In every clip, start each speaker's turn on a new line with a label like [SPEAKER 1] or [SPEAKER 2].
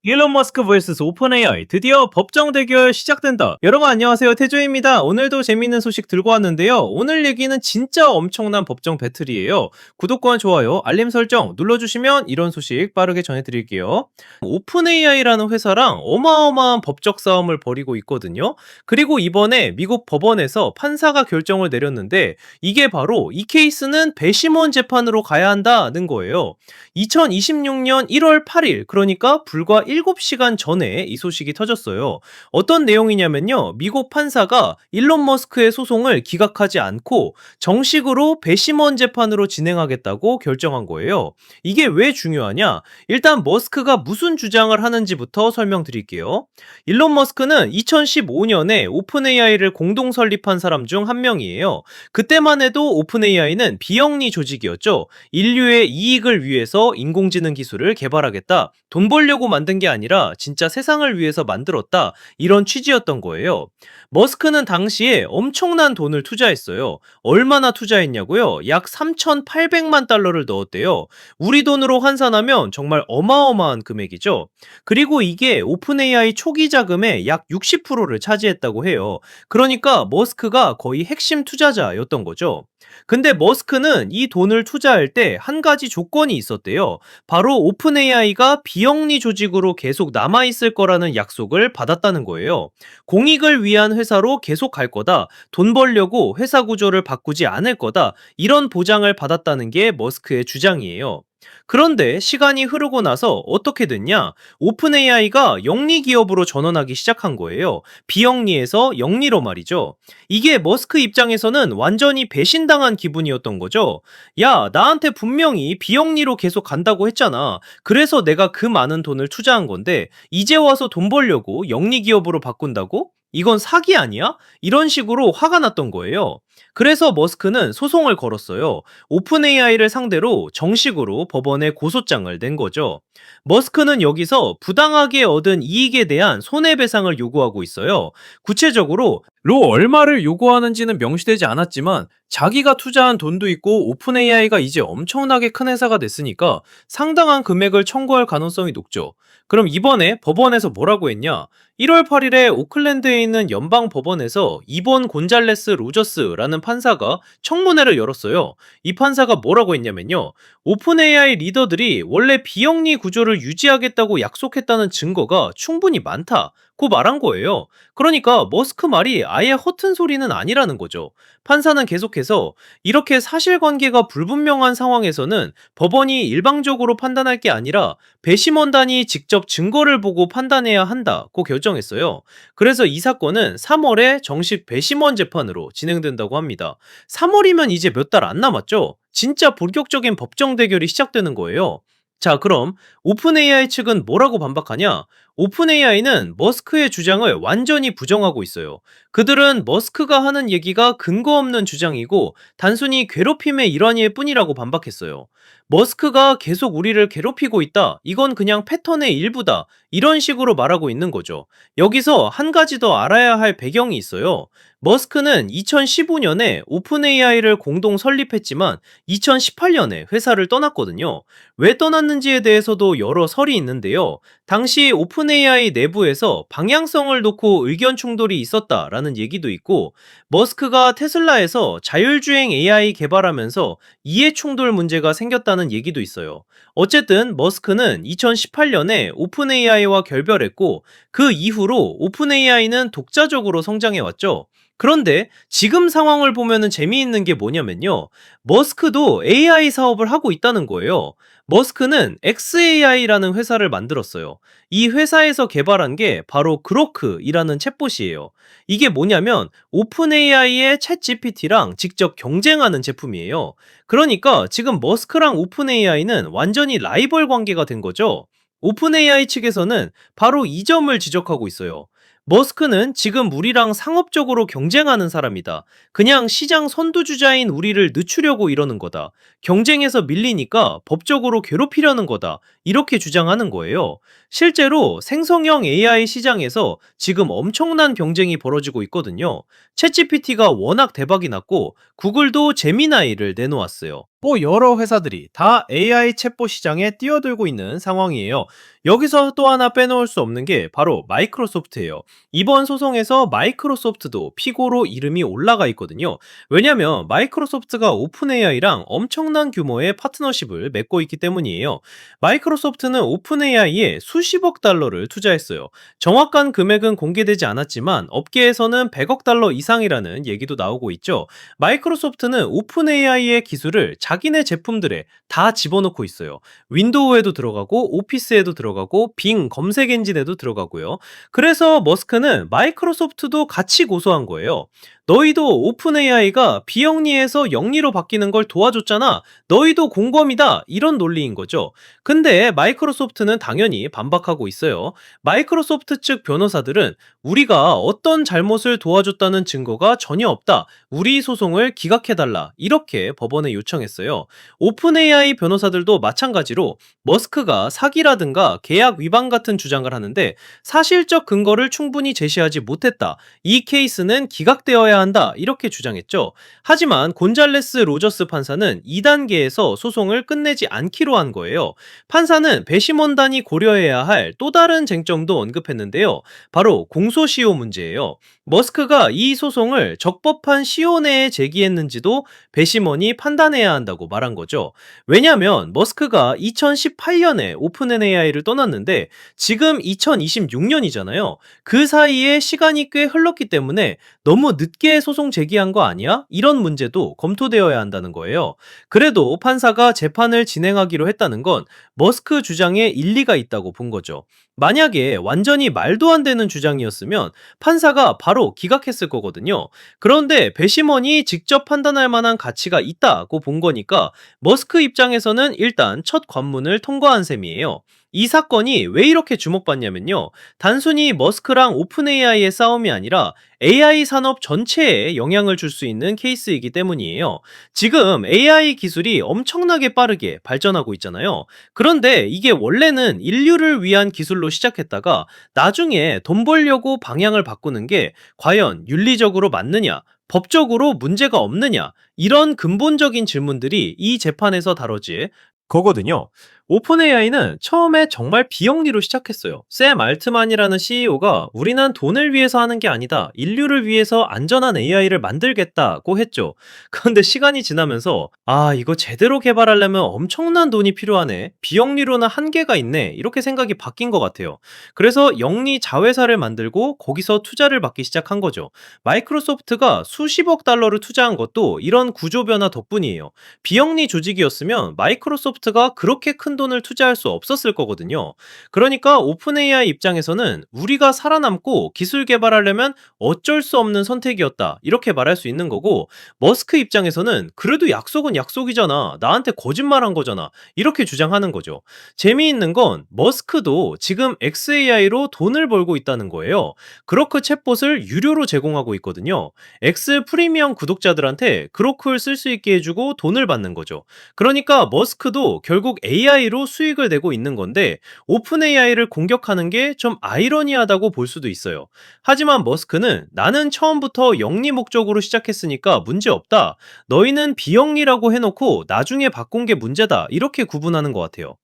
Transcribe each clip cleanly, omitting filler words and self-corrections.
[SPEAKER 1] 일론 머스크 vs 오픈 AI 드디어 법정 대결 시작된다. 여러분 안녕하세요. 태조입니다. 오늘도 재미있는 소식 들고 왔는데요. 오늘 얘기는 진짜 엄청난 법정 배틀이에요. 구독과 좋아요, 알림 설정 눌러주시면 이런 소식 빠르게 전해드릴게요. 오픈 AI라는 회사랑 어마어마한 법적 싸움을 벌이고 있거든요. 그리고 이번에 미국 법원에서 판사가 결정을 내렸는데 이게 바로 이 케이스는 배심원 재판으로 가야 한다는 거예요. 2026년 1월 8일, 그러니까 불과 7시간 전에 이 소식이 터졌어요. 어떤 내용이냐면요. 미국 판사가 일론 머스크의 소송을 기각하지 않고 정식으로 배심원 재판으로 진행하겠다고 결정한 거예요. 이게 왜 중요하냐? 일단 머스크가 무슨 주장을 하는지부터 설명드릴게요. 일론 머스크는 2015년에 오픈 AI를 공동 설립한 사람 중 한 명이에요. 그때만 해도 오픈 AI는 비영리 조직이었죠. 인류의 이익을 위해서 인공지능 기술을 개발하겠다. 돈 벌려고 만든 게 아니라 진짜 세상을 위해서 만들었다. 이런 취지였던 거예요. 머스크는 당시에 엄청난 돈을 투자했어요. 얼마나 투자했냐고요? 약 3,800만 달러를 넣었대요. 우리 돈으로 환산하면 정말 어마어마한 금액이죠. 그리고 이게 오픈 AI 초기 자금의 약 60%를 차지했다고 해요. 그러니까 머스크가 거의 핵심 투자자였던 거죠. 근데 머스크는 이 돈을 투자할 때 한 가지 조건이 있었대요. 바로 오픈 AI가 비영리 조직으로 계속 남아있을 거라는 약속을 받았다는 거예요. 공익을 위한 회사로 계속 갈 거다. 돈 벌려고 회사 구조를 바꾸지 않을 거다. 이런 보장을 받았다는 게 머스크의 주장이에요. 그런데 시간이 흐르고 나서 어떻게 됐냐? 오픈 AI가 영리 기업으로 전환하기 시작한 거예요. 비영리에서 영리로 말이죠. 이게 머스크 입장에서는 완전히 배신당한 기분이었던 거죠. 야, 나한테 분명히 비영리로 계속 간다고 했잖아. 그래서 내가 그 많은 돈을 투자한 건데, 이제 와서 돈 벌려고 영리 기업으로 바꾼다고? 이건 사기 아니야? 이런 식으로 화가 났던 거예요. 그래서 머스크는 소송을 걸었어요. 오픈 AI를 상대로 정식으로 법원에 고소장을 낸 거죠. 머스크는 여기서 부당하게 얻은 이익에 대한 손해배상을 요구하고 있어요. 구체적으로 로 얼마를 요구하는지는 명시되지 않았지만 자기가 투자한 돈도 있고 오픈 AI가 이제 엄청나게 큰 회사가 됐으니까 상당한 금액을 청구할 가능성이 높죠. 그럼 이번에 법원에서 뭐라고 했냐? 1월 8일에 오클랜드에 있는 연방 법원에서 이번 곤잘레스 로저스라는 판사가 청문회를 열었어요. 이 판사가 뭐라고 했냐면요. 오픈 AI 리더들이 원래 비영리 구조를 유지하겠다고 약속했다는 증거가 충분히 많다. 고 말한 거예요. 그러니까 머스크 말이 아예 허튼 소리는 아니라는 거죠. 판사는 계속해서 이렇게 사실관계가 불분명한 상황에서는 법원이 일방적으로 판단할 게 아니라 배심원단이 직접 증거를 보고 판단해야 한다고 결정했어요. 그래서 이 사건은 3월에 정식 배심원 재판으로 진행된다고 합니다. 3월이면 이제 몇 달 안 남았죠? 진짜 본격적인 법정 대결이 시작되는 거예요. 자, 그럼 오픈 AI 측은 뭐라고 반박하냐? 오픈 AI는 머스크의 주장을 완전히 부정하고 있어요. 그들은 머스크가 하는 얘기가 근거 없는 주장이고 단순히 괴롭힘의 일환일 뿐이라고 반박했어요. 머스크가 계속 우리를 괴롭히고 있다. 이건 그냥 패턴의 일부다. 이런 식으로 말하고 있는 거죠. 여기서 한 가지 더 알아야 할 배경이 있어요. 머스크는 2015년에 오픈 AI를 공동 설립했지만 2018년에 회사를 떠났거든요. 왜 떠났는지에 대해서도 여러 설이 있는데요. 당시 오픈 AI 내부에서 방향성을 놓고 의견 충돌이 있었다라는 얘기도 있고, 머스크가 테슬라에서 자율주행 AI 개발하면서 이해 충돌 문제가 생겼다는 얘기도 있어요. 어쨌든 머스크는 2018년에 오픈 AI와 결별했고, 그 이후로 오픈 AI는 독자적으로 성장해 왔죠. 그런데 지금 상황을 보면은 재미있는 게 뭐냐면요. 머스크도 AI 사업을 하고 있다는 거예요. 머스크는 xAI라는 회사를 만들었어요. 이 회사에서 개발한 게 바로 그로크이라는 챗봇이에요. 이게 뭐냐면 오픈 AI의 챗 GPT랑 직접 경쟁하는 제품이에요. 그러니까 지금 머스크랑 오픈 AI는 완전히 라이벌 관계가 된 거죠. 오픈 AI 측에서는 바로 이 점을 지적하고 있어요. 머스크는 지금 우리랑 상업적으로 경쟁하는 사람이다. 그냥 시장 선두주자인 우리를 늦추려고 이러는 거다. 경쟁에서 밀리니까 법적으로 괴롭히려는 거다. 이렇게 주장하는 거예요. 실제로 생성형 AI 시장에서 지금 엄청난 경쟁이 벌어지고 있거든요. 챗GPT가 워낙 대박이 났고 구글도 제미나이를 내놓았어요. 여러 회사들이 다 AI 챗봇 시장에 뛰어들고 있는 상황이에요. 여기서 또 하나 빼놓을 수 없는 게 바로 마이크로소프트예요. 이번 소송에서 마이크로소프트도 피고로 이름이 올라가 있거든요. 왜냐면 마이크로소프트가 오픈 AI랑 엄청난 규모의 파트너십을 맺고 있기 때문이에요. 마이크로소프트는 오픈 AI에 수십억 달러를 투자했어요. 정확한 금액은 공개되지 않았지만 업계에서는 100억 달러 이상이라는 얘기도 나오고 있죠. 마이크로소프트는 오픈 AI의 기술을 자기네 제품들에 다 집어넣고 있어요. 윈도우에도 들어가고 오피스에도 들어가고 빙 검색 엔진에도 들어가고요. 그래서 머스크는 마이크로소프트도 같이 고소한 거예요. 너희도 오픈 AI가 비영리에서 영리로 바뀌는 걸 도와줬잖아. 너희도 공범이다. 이런 논리인 거죠. 근데 마이크로소프트는 당연히 반박하고 있어요. 마이크로소프트 측 변호사들은 우리가 어떤 잘못을 도와줬다는 증거가 전혀 없다. 우리 소송을 기각해달라. 이렇게 법원에 요청했어요. 오픈 AI 변호사들도 마찬가지로 머스크가 사기라든가 계약 위반 같은 주장을 하는데 사실적 근거를 충분히 제시하지 못했다. 이 케이스는 기각되어야 한다. 이렇게 주장했죠. 하지만 곤잘레스 로저스 판사는 2단계에서 소송을 끝내지 않기로 한 거예요. 판사는 배심원단이 고려해야 할 또 다른 쟁점도 언급했는데요. 바로 공소시효 문제예요. 머스크가 이 소송을 적법한 시효 내에 제기했는지도 배심원이 판단해야 한다고 말한 거죠. 왜냐하면 머스크가 2018년에 오픈 AI를 떠났는데 지금 2026년이잖아요. 그 사이에 시간이 꽤 흘렀기 때문에 너무 늦게 소송 제기한 거 아니야? 이런 문제도 검토되어야 한다는 거예요. 그래도 판사가 재판을 진행하기로 했다는 건 머스크 주장에 일리가 있다고 본 거죠. 만약에 완전히 말도 안 되는 주장이었으면 판사가 바로 기각했을 거거든요. 그런데 배심원이 직접 판단할 만한 가치가 있다고 본 거니까 머스크 입장에서는 일단 첫 관문을 통과한 셈이에요. 이 사건이 왜 이렇게 주목받냐면요. 단순히 머스크랑 오픈 AI의 싸움이 아니라 AI 산업 전체에 영향을 줄 수 있는 케이스이기 때문이에요. 지금 AI 기술이 엄청나게 빠르게 발전하고 있잖아요. 그런데 이게 원래는 인류를 위한 기술로 시작했다가 나중에 돈 벌려고 방향을 바꾸는 게 과연 윤리적으로 맞느냐? 법적으로 문제가 없느냐? 이런 근본적인 질문들이 이 재판에서 다뤄질 거거든요. 오픈 AI는 처음에 정말 비영리로 시작했어요. 샘 알트만이라는 CEO가 우리는 돈을 위해서 하는 게 아니다. 인류를 위해서 안전한 AI를 만들겠다고 했죠. 그런데 시간이 지나면서 이거 제대로 개발하려면 엄청난 돈이 필요하네. 비영리로는 한계가 있네. 이렇게 생각이 바뀐 것 같아요. 그래서 영리 자회사를 만들고 거기서 투자를 받기 시작한 거죠. 마이크로소프트가 수십억 달러를 투자한 것도 이런 구조 변화 덕분이에요. 비영리 조직이었으면 마이크로소프트가 그렇게 큰 돈을 투자할 수 없었을 거거든요. 그러니까 오픈 AI 입장에서는 우리가 살아남고 기술 개발하려면 어쩔 수 없는 선택이었다. 이렇게 말할 수 있는 거고, 머스크 입장에서는 그래도 약속은 약속이잖아. 나한테 거짓말한 거잖아. 이렇게 주장하는 거죠. 재미있는 건 머스크도 지금 XAI로 돈을 벌고 있다는 거예요. 그로크 챗봇을 유료로 제공하고 있거든요. X 프리미엄 구독자들한테 그로크를 쓸 수 있게 해주고 돈을 받는 거죠. 그러니까 머스크도 결국 AI로 수익을 내고 있는 건데 오픈 AI를 공격하는 게 좀 아이러니하다고 볼 수도 있어요. 하지만 머스크는 나는 처음부터 영리 목적으로 시작했으니까 문제 없다. 너희는 비영리라고 해놓고 나중에 바꾼 게 문제다. 이렇게 구분하는 것 같아요.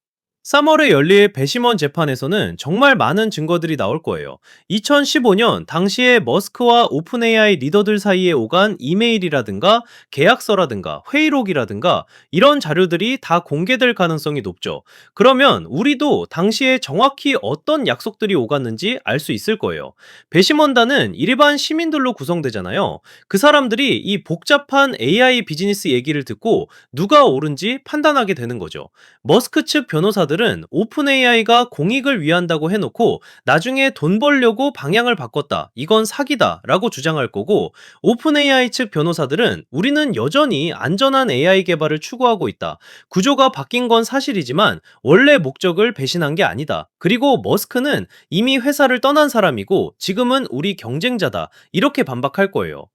[SPEAKER 1] 3월에 열릴 배심원 재판에서는 정말 많은 증거들이 나올 거예요. 2015년 당시에 머스크와 오픈 AI 리더들 사이에 오간 이메일이라든가 계약서라든가 회의록이라든가 이런 자료들이 다 공개될 가능성이 높죠. 그러면 우리도 당시에 정확히 어떤 약속들이 오갔는지 알 수 있을 거예요. 배심원단은 일반 시민들로 구성되잖아요. 그 사람들이 이 복잡한 AI 비즈니스 얘기를 듣고 누가 옳은지 판단하게 되는 거죠. 머스크 측 변호사들은 오픈 AI가 공익을 위한다고 해놓고 나중에 돈 벌려고 방향을 바꿨다. 이건 사기다. 라고 주장할 거고, 오픈 AI 측 변호사들은 우리는 여전히 안전한 AI 개발을 추구하고 있다. 구조가 바뀐 건 사실이지만 원래 목적을 배신한 게 아니다. 그리고 머스크는 이미 회사를 떠난 사람이고 지금은 우리 경쟁자다. 이렇게 반박할 거예요.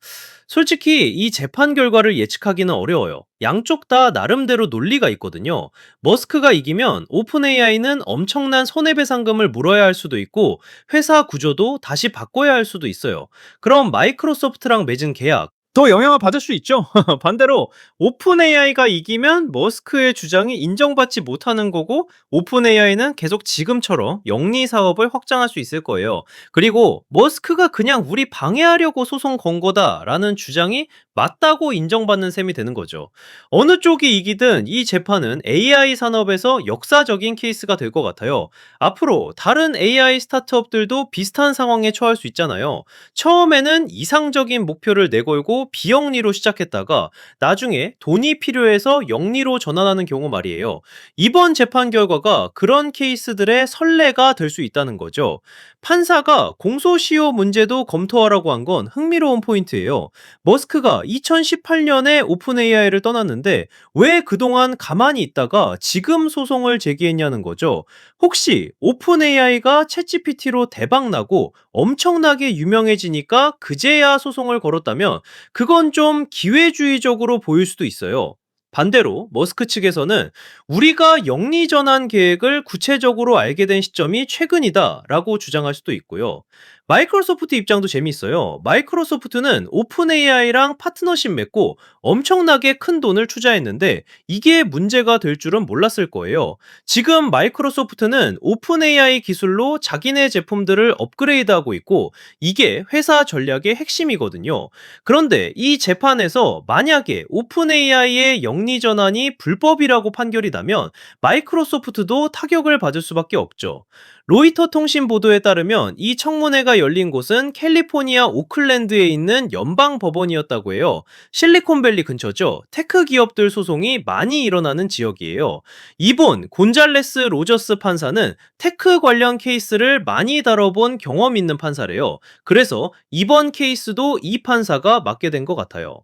[SPEAKER 1] 솔직히 이 재판 결과를 예측하기는 어려워요. 양쪽 다 나름대로 논리가 있거든요. 머스크가 이기면 오픈 AI는 엄청난 손해배상금을 물어야 할 수도 있고 회사 구조도 다시 바꿔야 할 수도 있어요. 그럼 마이크로소프트랑 맺은 계약, 더 영향을 받을 수 있죠. 반대로 오픈 AI가 이기면 머스크의 주장이 인정받지 못하는 거고, 오픈 AI는 계속 지금처럼 영리 사업을 확장할 수 있을 거예요. 그리고 머스크가 그냥 우리 방해하려고 소송 건 거다라는 주장이 맞다고 인정받는 셈이 되는 거죠. 어느 쪽이 이기든 이 재판은 AI 산업에서 역사적인 케이스가 될 것 같아요. 앞으로 다른 AI 스타트업들도 비슷한 상황에 처할 수 있잖아요. 처음에는 이상적인 목표를 내걸고 비영리로 시작했다가 나중에 돈이 필요해서 영리로 전환하는 경우 말이에요. 이번 재판 결과가 그런 케이스들의 선례가 될 수 있다는 거죠. 판사가 공소시효 문제도 검토하라고 한 건 흥미로운 포인트예요. 머스크가 2018년에 오픈 AI를 떠났는데 왜 그동안 가만히 있다가 지금 소송을 제기했냐는 거죠. 혹시 오픈 AI가 챗GPT로 대박나고 엄청나게 유명해지니까 그제야 소송을 걸었다면 그건 좀 기회주의적으로 보일 수도 있어요. 반대로 머스크 측에서는 우리가 영리 전환 계획을 구체적으로 알게 된 시점이 최근이다라고 주장할 수도 있고요. 마이크로소프트 입장도 재미있어요. 마이크로소프트는 오픈 AI랑 파트너십 맺고 엄청나게 큰 돈을 투자했는데 이게 문제가 될 줄은 몰랐을 거예요. 지금 마이크로소프트는 오픈 AI 기술로 자기네 제품들을 업그레이드하고 있고 이게 회사 전략의 핵심이거든요. 그런데 이 재판에서 만약에 오픈 AI의 영리 전환이 불법이라고 판결이 나면 마이크로소프트도 타격을 받을 수밖에 없죠. 로이터 통신 보도에 따르면 이 청문회가 열린 곳은 캘리포니아 오클랜드에 있는 연방 법원이었다고 해요. 실리콘밸리 근처죠. 테크 기업들 소송이 많이 일어나는 지역이에요. 이본 곤잘레스 로저스 판사는 테크 관련 케이스를 많이 다뤄본 경험 있는 판사래요. 그래서 이번 케이스도 이 판사가 맡게 된 것 같아요.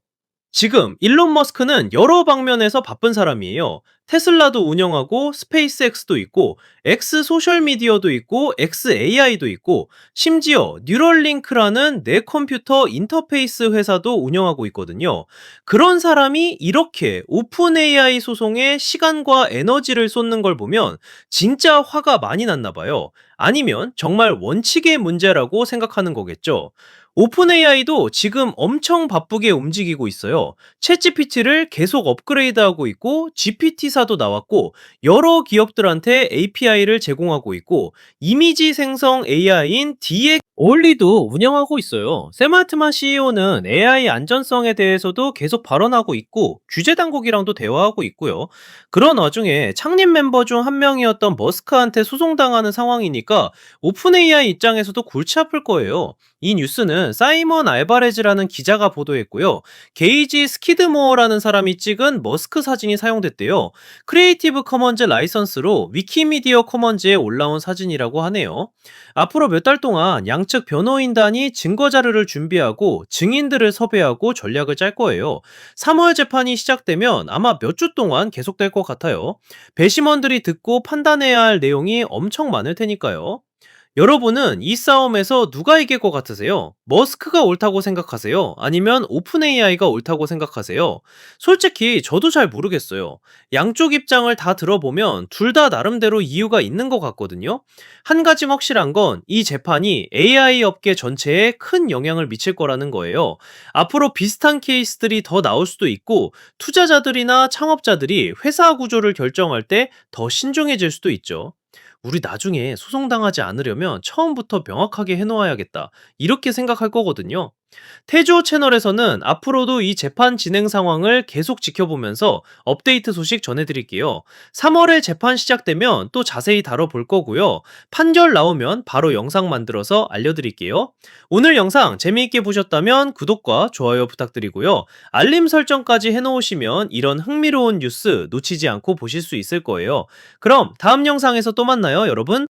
[SPEAKER 1] 지금 일론 머스크는 여러 방면에서 바쁜 사람이에요. 테슬라도 운영하고 스페이스X도 있고 X 소셜미디어도 있고 X AI도 있고 심지어 뉴럴링크라는 내 컴퓨터 인터페이스 회사도 운영하고 있거든요. 그런 사람이 이렇게 오픈 AI 소송에 시간과 에너지를 쏟는 걸 보면 진짜 화가 많이 났나 봐요. 아니면 정말 원칙의 문제라고 생각하는 거겠죠. 오픈 AI도 지금 엄청 바쁘게 움직이고 있어요. 챗GPT를 계속 업그레이드하고 있고 GPT사도 나왔고 여러 기업들한테 API를 제공하고 있고 이미지 생성 AI인 DX 올리도 운영하고 있어요. 샘 알트만 CEO는 AI 안전성에 대해서도 계속 발언하고 있고 규제 당국이랑도 대화하고 있고요. 그런 와중에 창립 멤버 중 한 명이었던 머스크한테 소송당하는 상황이니까 오픈 AI 입장에서도 골치 아플 거예요. 이 뉴스는 사이먼 알바레즈라는 기자가 보도했고요. 게이지 스키드모어라는 사람이 찍은 머스크 사진이 사용됐대요. 크리에이티브 커먼즈 라이선스로 위키미디어 커먼즈에 올라온 사진이라고 하네요. 앞으로 몇 달 동안 양측 변호인단이 증거 자료를 준비하고 증인들을 섭외하고 전략을 짤 거예요. 3월 재판이 시작되면 아마 몇 주 동안 계속될 것 같아요. 배심원들이 듣고 판단해야 할 내용이 엄청 많을 테니까요. 여러분은 이 싸움에서 누가 이길 것 같으세요? 머스크가 옳다고 생각하세요? 아니면 오픈 AI가 옳다고 생각하세요? 솔직히 저도 잘 모르겠어요. 양쪽 입장을 다 들어보면 둘 다 나름대로 이유가 있는 것 같거든요. 한 가지 확실한 건 이 재판이 AI 업계 전체에 큰 영향을 미칠 거라는 거예요. 앞으로 비슷한 케이스들이 더 나올 수도 있고 투자자들이나 창업자들이 회사 구조를 결정할 때 더 신중해질 수도 있죠. 우리 나중에 소송당하지 않으려면 처음부터 명확하게 해놓아야겠다. 이렇게 생각할 거거든요. 태조 채널에서는 앞으로도 이 재판 진행 상황을 계속 지켜보면서 업데이트 소식 전해드릴게요. 3월에 재판 시작되면 또 자세히 다뤄볼 거고요. 판결 나오면 바로 영상 만들어서 알려드릴게요. 오늘 영상 재미있게 보셨다면 구독과 좋아요 부탁드리고요. 알림 설정까지 해놓으시면 이런 흥미로운 뉴스 놓치지 않고 보실 수 있을 거예요. 그럼 다음 영상에서 또 만나요, 여러분.